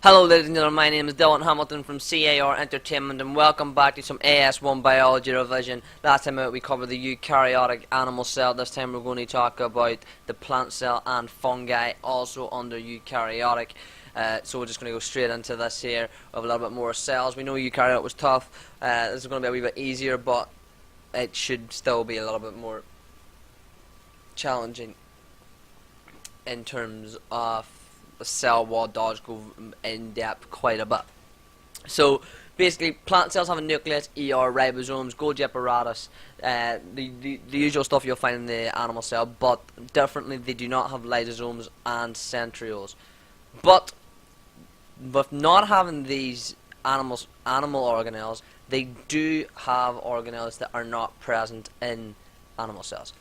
Hello ladies and gentlemen, my name is Dylan Hamilton from C.A.R. Entertainment and welcome back to some AS1 Biology Revision. Last time out we covered the eukaryotic animal cell. This time we're going to talk about the plant cell and fungi, also under eukaryotic. So we're just going to go straight into this here with a little bit more cells. We know eukaryotic was tough. This is going to be a wee bit easier, but it should still be a little bit more challenging in terms of the cell wall. Does go in depth quite a bit. So basically, plant cells have a nucleus, E.R., ribosomes, Golgi apparatus, the usual stuff you'll find in the animal cell, but differently they do not have lysosomes and centrioles. But with not having these animal organelles, they do have organelles that are not present in animal cells.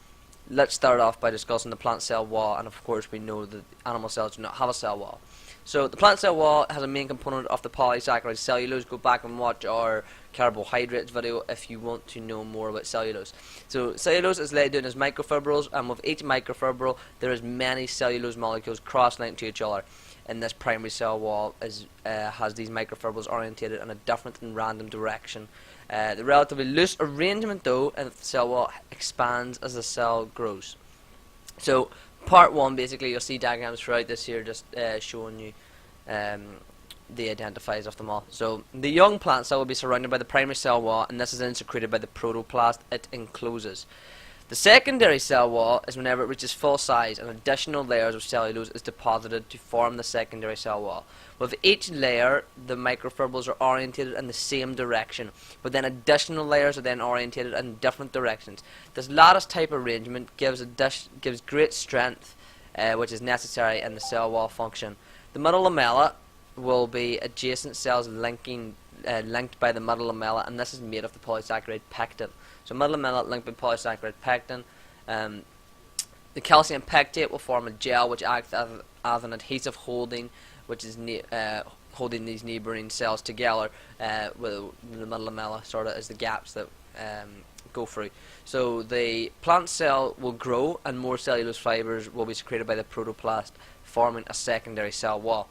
Let's start off by discussing the plant cell wall, and of course we know that animal cells do not have a cell wall. So the plant cell wall has a main component of the polysaccharide cellulose. Go back and watch our carbohydrates video if you want to know more about cellulose. So cellulose is laid down as microfibrils, and with each microfibril there is many cellulose molecules cross-linked to each other. And this primary cell wall has these microfibrils orientated in a different and random direction. The relatively loose arrangement, though, in the cell wall expands as the cell grows. So, part 1, basically, you'll see diagrams throughout this here just showing you the identifiers of them all. So, the young plant cell will be surrounded by the primary cell wall, and this is then secreted by the protoplast it encloses. The secondary cell wall is whenever it reaches full size and additional layers of cellulose is deposited to form the secondary cell wall. With each layer, the microfibrils are orientated in the same direction, but then additional layers are then orientated in different directions. This lattice type arrangement gives great strength, which is necessary in the cell wall function. The middle lamella will be adjacent cells linked by the middle lamella, and this is made of the polysaccharide pectin. So middle lamella linked by polysaccharide pectin. The calcium pectate will form a gel which acts as an adhesive holding, which is holding these neighbouring cells together, with the middle lamella sort of as the gaps that go through. So the plant cell will grow and more cellulose fibres will be secreted by the protoplast, forming a secondary cell wall.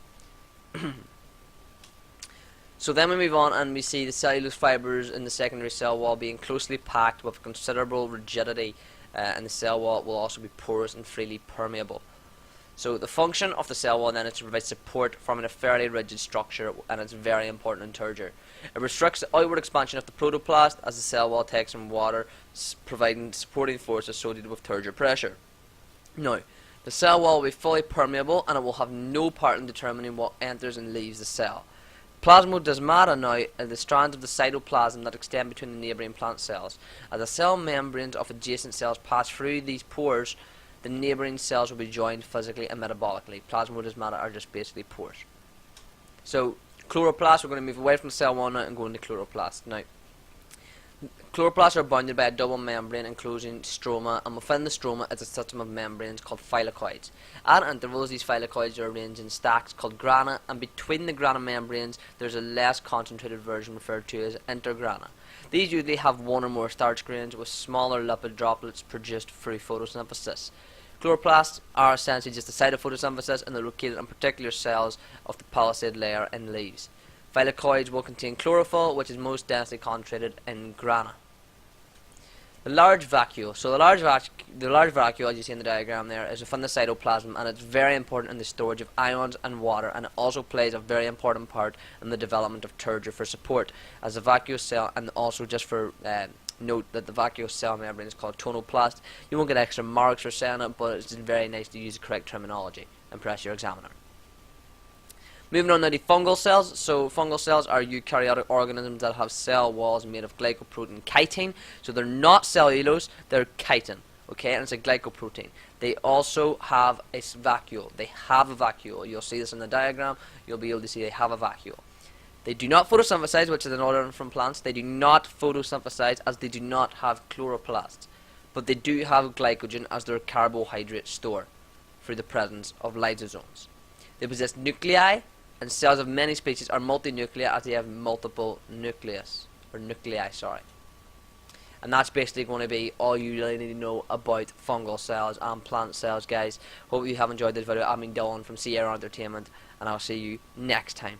So then we move on and we see the cellulose fibres in the secondary cell wall being closely packed with considerable rigidity, and the cell wall will also be porous and freely permeable. So the function of the cell wall then is to provide support forming a fairly rigid structure, and it's very important in turgor. It restricts the outward expansion of the protoplast as the cell wall takes in water, providing supporting force associated with turgor pressure. Now, the cell wall will be fully permeable and it will have no part in determining what enters and leaves the cell. Plasmodesmata now are the strands of the cytoplasm that extend between the neighbouring plant cells. As the cell membranes of adjacent cells pass through these pores, the neighbouring cells will be joined physically and metabolically. Plasmodesmata are just basically pores. So, chloroplasts, we're going to move away from the cell wall now and go into chloroplasts. Now, chloroplasts are bounded by a double membrane enclosing stroma, and within the stroma is a system of membranes called thylakoids. At intervals, these thylakoids are arranged in stacks called grana, and between the grana membranes there's a less concentrated version referred to as intergrana. These usually have one or more starch grains with smaller lipid droplets produced through photosynthesis. Chloroplasts are essentially just the site of photosynthesis, and they're located in particular cells of the palisade layer in leaves. Thylakoids will contain chlorophyll, which is most densely concentrated in grana. The large vacuole. So the large vacuole, as you see in the diagram there, is within the cytoplasm, and it's very important in the storage of ions and water, and it also plays a very important part in the development of turgor for support as a vacuole cell. And also, just for note that the vacuole cell membrane is called tonoplast. You won't get extra marks for saying it, but it's just very nice to use the correct terminology. Impress your examiner. Moving on now to fungal cells. So fungal cells are eukaryotic organisms that have cell walls made of glycoprotein chitin. So they're not cellulose, they're chitin. Okay, and it's a glycoprotein. They also have a vacuole. They have a vacuole. You'll see this in the diagram. You'll be able to see they have a vacuole. They do not photosynthesize, which is another one from plants. They do not photosynthesize as they do not have chloroplasts. But they do have glycogen as their carbohydrate store through the presence of lysosomes. They possess nuclei, and cells of many species are multinuclear as they have multiple nuclei. And that's basically going to be all you really need to know about fungal cells and plant cells, guys. Hope you have enjoyed this video. I'm Dylan from C.A.R. Entertainment, and I'll see you next time.